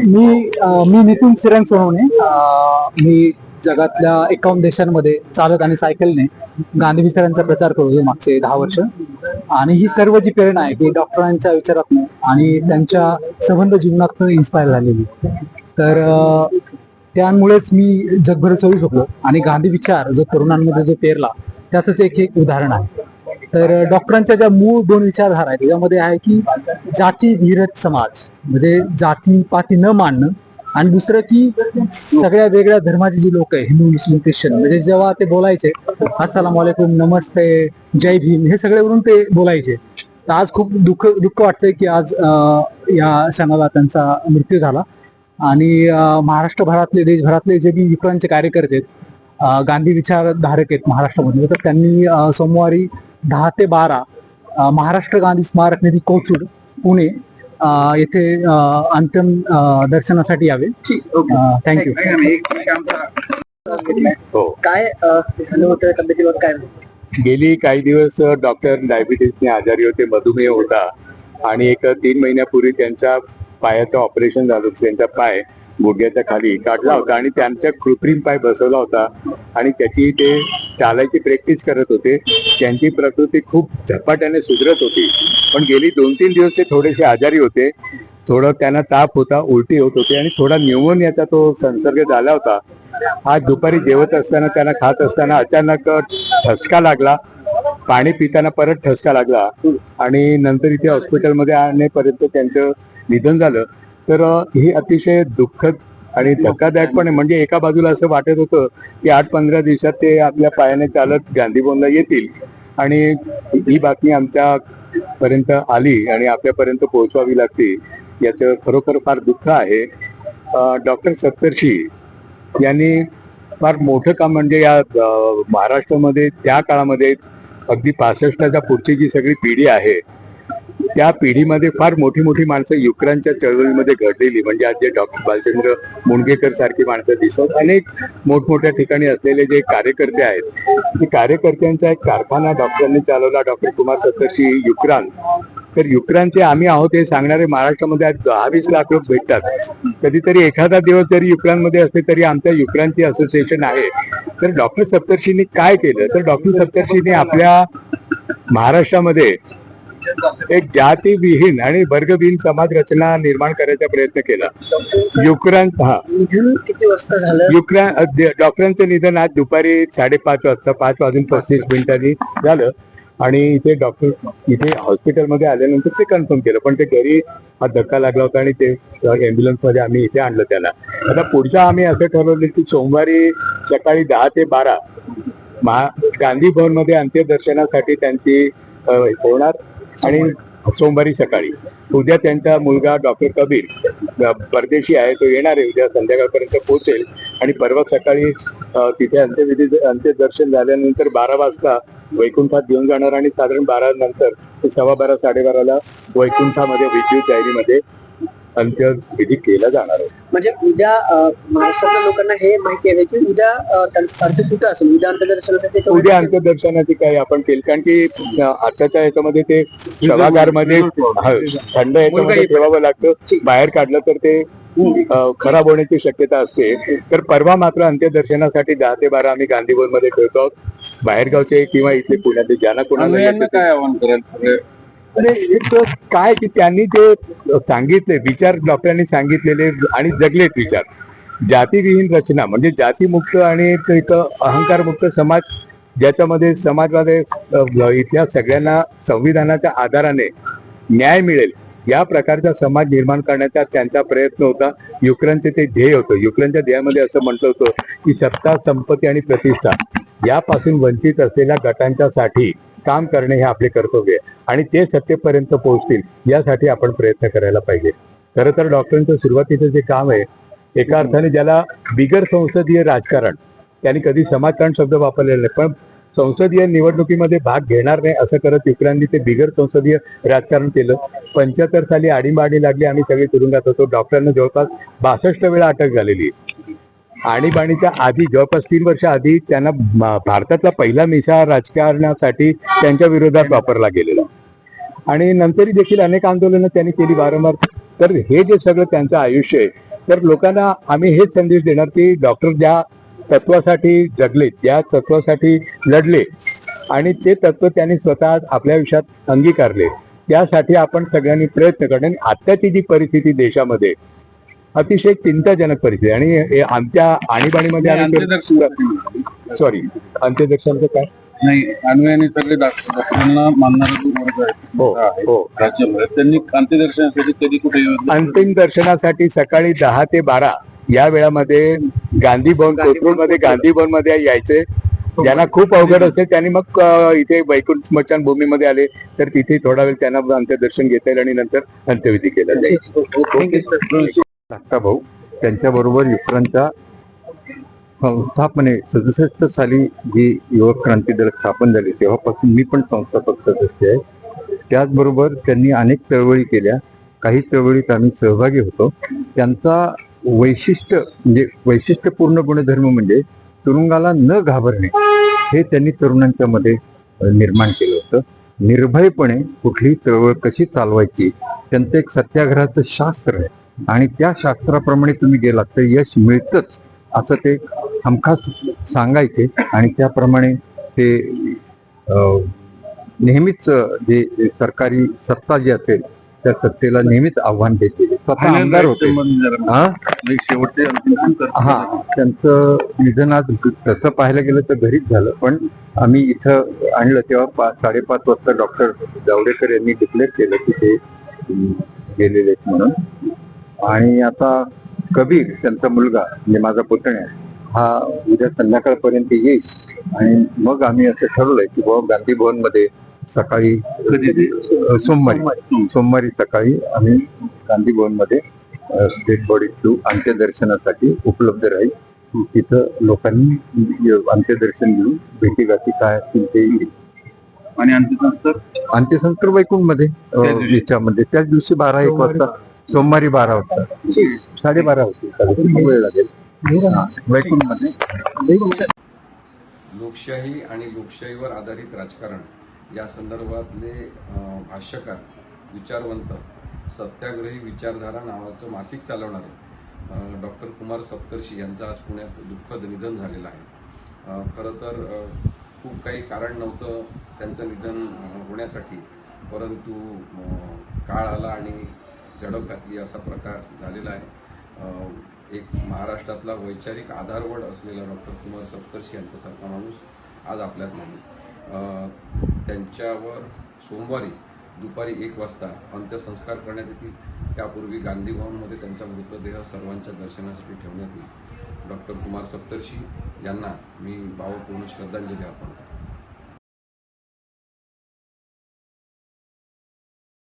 मी नितीन सिरंग सोनवणे. मी जगातल्या 51 देशांमध्ये चालत आणि सायकलने गांधी विचारांचा प्रचार करतो मागचे 10 वर्ष. आणि ही सर्व जी प्रेरणा आहे ती डॉक्टरांच्या विचारातून आणि त्यांच्या संबंध जीवनातून इन्स्पायर झालेली. तर त्यामुळेच मी जगभर चळू शकलो आणि गांधी विचार जो तरुणांमध्ये जो पेरला त्याच एक उदाहरण आहे. तर डॉक्टरांच्या ज्या मूळ 2 विचारधारा आहेत त्याच्यामध्ये आहे की जाती विरहित समाज, म्हणजे जाती पाती न मानणं, आणि दुसरं की सगळ्या वेगळ्या धर्माचे जे लोक आहे, हिंदू मुस्लिम ख्रिश्चन, म्हणजे जेव्हा ते बोलायचे अस्सलाम वालेकुम, नमस्ते, जय भीम, हे सगळ्यावरून ते बोलायचे. तर आज खूप दुःख वाटतंय की आज या क्षणाला त्यांचा मृत्यू झाला. आणि महाराष्ट्रभरातले देशभरातले जे बी विक्रांतचे कार्यकर्ते आहेत, गांधी विचारधारक आहेत महाराष्ट्रामध्ये, तर त्यांनी सोमवारी 10 ते 12 महाराष्ट्र गांधी स्मारक निधी कोथरूड पुणे येथे अंतिम दर्शनासाठी यावे. थँक्यू. काय झालं होतं तब्येतीवर? काय गेली काही दिवस डॉक्टर डायबिटीसने आजारी होते, मधुमेह होता आणि एक 3 महिन्यापूर्वी त्यांच्या पायाचं ऑपरेशन झालं. त्यांचा पाय गुडघ्याच्या खाली काढला होता आणि त्यांचा कृत्रिम पाय बसवला होता आणि त्याची ते चालायची प्रॅक्टिस करत होते. त्यांची प्रकृती खूप झपाट्याने सुधरत होती, पण गेली 2-3 दिवस ते थोडेसे आजारी होते. थोडं त्यांना ताप होता, उलटी होत होती आणि थोडा न्यूमोनियाचा तो संसर्ग झाला होता. आज दुपारी जेवत असताना, त्यांना खात असताना अचानक ठसका लागला. पाणी पिताना परत ठसका लागला आणि नंतर इथे हॉस्पिटलमध्ये आणण्यापर्यंत त्यांचं निधन झालं. तर हे अतिशय दुःखद आणि धक्कादायक पण आहे. म्हणजे एका बाजूला असं वाटत होतं की 8-15 दिवसात ते आपल्या पायाने चालत गांधी भवनला येतील आणि ही बातमी आमच्या पर्यंत आली आणि आपल्यापर्यंत पोहोचवावी लागते, याचं खरोखर फार दुःख आहे. डॉक्टर सप्तर्षी यांनी फार मोठं काम, म्हणजे या महाराष्ट्रामध्ये त्या काळामध्ये अगदी 65च्या पुढची जी सगळी पिढी आहे त्या पिढीमध्ये फार मोठी मोठी माणसं युक्रांच्या चळवळीमध्ये घडलेली, म्हणजे आज जे डॉक्टर बालचंद्र मुणगेकर सारखी माणसं दिसत, अनेक मोठमोठ्या ठिकाणी असलेले जे कार्यकर्ते आहेत, ते कार्यकर्त्यांचा एक कारखाना डॉक्टरांनी चालवला, डॉक्टर कुमार सप्तर्षी युक्रांत. तर युक्रांतचे आम्ही आहोत हे सांगणारे महाराष्ट्रामध्ये आज 10-20 लाख लोक भेटतात. कधीतरी एखादा दिवस जरी युक्रांतमध्ये असले तरी आमच्या युक्रांतची असोसिएशन आहे. तर डॉक्टर सप्तर्षींनी काय केलं, तर डॉक्टर सप्तर्षींनी आपल्या महाराष्ट्रामध्ये एक जातीविहीन आणि वर्गविहीन समाज रचना निर्माण करायचा प्रयत्न केला. युक्रांत निधन किती वाजता झालं? डॉक्टरांचं निधन आज दुपारी 5:30 वाजता 5:35 झालं आणि इथे डॉक्टर इथे हॉस्पिटलमध्ये आल्यानंतर ते कन्फर्म केलं, पण ते घरी हा धक्का लागला होता आणि ते ॲम्ब्युलन्स मध्ये आम्ही इथे आणलं त्याला. आता पुढचा आम्ही असं ठरवलं की सोमवारी सकाळी 10 ते 12 गांधी भवन मध्ये अंत्यदर्शनासाठी त्यांची होणार आणि सोमवारी सकाळी उद्या त्यांचा मुलगा डॉक्टर कबीर परदेशी आहे, तो येणार आहे, उद्या संध्याकाळपर्यंत पोहोचेल आणि परवा सकाळी तिथे अंत्यदर्शन झाल्यानंतर 12 वाजता वैकुंठात घेऊन जाणार आणि साधारण 12 नंतर 12:15-12:30 वैकुंठामध्ये विद्युत डायरीमध्ये अंत्यविधी केला जाणार आहे. म्हणजे उद्या महाराष्ट्रातल्या लोकांना हे माहिती आहे की उद्या त्यांचं अर्थ कुठं असेल, उद्या अंत्यदर्शनासाठी? उद्या अंत्यदर्शनाची काही आपण केली, कारण की आताच्या याच्यामध्ये ते सभागारमध्ये थंड याच्यामध्ये ठेवावं लागतं, बाहेर काढलं तर ते खराब होण्याची शक्यता असते. तर परवा मात्र अंत्यदर्शनासाठी 10 ते 12 आम्ही गांधी भवन मध्ये ठेवतो आहोत. बाहेरगावचे किंवा इथले पुण्यातले ज्यांना कोणाला काय आव्हान कराल? काय की त्यांनी जे सांगितले विचार, डॉक्टरांनी सांगितलेले आणि जगलेत विचार, जातीविहीन रचना म्हणजे जातीमुक्त आणि एक अहंकारमुक्त समाज, ज्याच्यामध्ये समाजामध्ये इथल्या सगळ्यांना संविधानाच्या आधाराने न्याय मिळेल, या प्रकारचा समाज निर्माण करण्याचा त्यांचा प्रयत्न होता. युक्रांतचे ते ध्येय होतं. युक्रांतच्या ध्येयामध्ये असं म्हटलं होतं की सत्ता, संपत्ती आणि प्रतिष्ठा यापासून वंचित असलेल्या गटांच्यासाठी काम करणे हे आपले कर्तव्य आहे आणि ते सत्तेपर्यंत पोहोचतील यासाठी आपण प्रयत्न करायला पाहिजे. खरं तर डॉक्टरांचं सुरुवातीचं जे काम आहे, एका अर्थाने ज्याला बिगर संसदीय राजकारण, त्यांनी कधी समाजकारण शब्द वापरलेला नाही, पण संसदीय निवडणुकीमध्ये भाग घेणार नाही असं करत युक्रांनी ते बिगर संसदीय राजकारण केलं. 75 साली आणीबाणी लागली, आम्ही सगळे तुरुंगात होतो. डॉक्टरांना जवळपास 62 वेळा अटक झालेली. आणीबाणीच्या आधी जवळपास 3 वर्ष आधी त्यांना भारतातला पहिला मिसा राजकारणासाठी त्यांच्या विरोधात वापरला गेलेला आणि नंतरही देखील अनेक आंदोलनं त्यांनी केली वारंवार. तर हे जे सगळं त्यांचं आयुष्य आहे तर लोकांना आम्ही हेच संदेश देणार की डॉक्टर ज्या तत्वासाठी जगले, ज्या तत्वासाठी लढले आणि ते तत्व त्यांनी स्वतः आपल्या आयुष्यात अंगीकारले, त्यासाठी आपण सगळ्यांनी प्रयत्न करणे. आणि आत्ताची जी परिस्थिती देशामध्ये अतिशय चिंताजनक परिस्थिती आणि आमच्या आणीबाणीमध्ये सॉरी अंत्यदर्शनाचं काय नाही, अन्वयाने सगळे डॉक्टरांना मानणारा जो वर्ग आहे हो राज्यामध्ये, त्यांनी अंत्यदर्शनासाठी कधी कुठे अंतिम दर्शनासाठी सकाळी 10 ते 12 या वेळामध्ये गांधी भवन, कोथरूडमध्ये गांधी भवन मध्ये यायचे. ज्यांना खूप अवघड असेल त्यांनी मग इथे वैकुंठ स्मशानभूमीमध्ये आले तर तिथे थोडा वेळ त्यांना अंत्यदर्शन घेता येईल आणि नंतर अंत्यविधी केला जाईल. धाकटा भाऊ त्यांच्याबरोबर युवकांच्या संस्थापने 67 साली जी युवक क्रांती दल स्थापन झाली तेव्हापासून मी पण संस्थापक सदस्य आहे. त्याचबरोबर त्यांनी अनेक चळवळी केल्या, काही चळवळीत आम्ही सहभागी होतो. त्यांचा वैशिष्ट्यपूर्ण गुणधर्म म्हणजे तुरुंगाला न घाबरणे हे त्यांनी तरुणांच्या मध्ये निर्माण केलं होतं. निर्भयपणे कुठलीही चळवळ कशी चालवायची त्यांचं एक सत्याग्रहाचं शास्त्र आहे आणि त्या शास्त्राप्रमाणे तुम्ही गेलात तर यश मिळतच असं ते हमखास सांगायचे आणि त्याप्रमाणे ते नेहमीच जे सरकारी सत्ता जी असेल त्या सत्तेला नेहमीच आव्हान देते. स्वतः आमदार होते. शेवटचे हा, त्यांचं निधन आज तसं पाहायला गेलं तर घरीच झालं, पण आम्ही इथं आणलं तेव्हा 5:30 वाजता डॉक्टर जावडेकर यांनी डिक्लेअर केलं की ते गेलेले म्हणून. आणि आता कबीर त्यांचा मुलगा म्हणजे माझा पुतण्या हा उद्या संध्याकाळपर्यंत येईल आणि मग आम्ही असं ठरवलंय की बाबा गांधी भवन मध्ये सकाळी सोमवारी सकाळी आम्ही गांधी भवन मध्ये डेड बॉडी टू अंत्यदर्शनासाठी उपलब्ध राहील. तिथं लोकांनी अंत्यदर्शन घेऊन भेटीगाठी काय असतील ते येईल. आणि अंत्यसंस्कार वैकुंठ मध्ये याच्यामध्ये त्याच दिवशी 12-1 वाजता, सोमवारी 12 वाजता, 12:30 होतील, वेळ लागेल वैकुंठ मध्ये. लोकशाही आणि लोकशाहीवर आधारित राजकारण या संदर्भातले भाष्यकार, विचारवंत, सत्याग्रही विचारधारा नावाचं मासिक चालवणारे डॉक्टर कुमार सप्तर्षी यांचं आज पुण्यात दुःखद निधन झालेलं आहे. खरं तर खूप काही कारण नव्हतं त्यांचं निधन होण्यासाठी, परंतु काळ आला आणि झडप घातली असा प्रकार झालेला आहे. एक महाराष्ट्रातला वैचारिक आधारवड असलेला डॉक्टर कुमार सप्तर्षी यांच्यासारखा माणूस आज आपल्यात नाही. त्यांच्यावर सोमवारी दुपारी 1 वाजता अंत्यसंस्कार करण्यात येतील. त्यापूर्वी गांधी भवनमध्ये त्यांचा मृतदेह सर्वांच्या दर्शनासाठी ठेवण्यात येईल. डॉक्टर कुमार सप्तर्षी यांना मी भावपूर्ण श्रद्धांजली अर्पण करतो.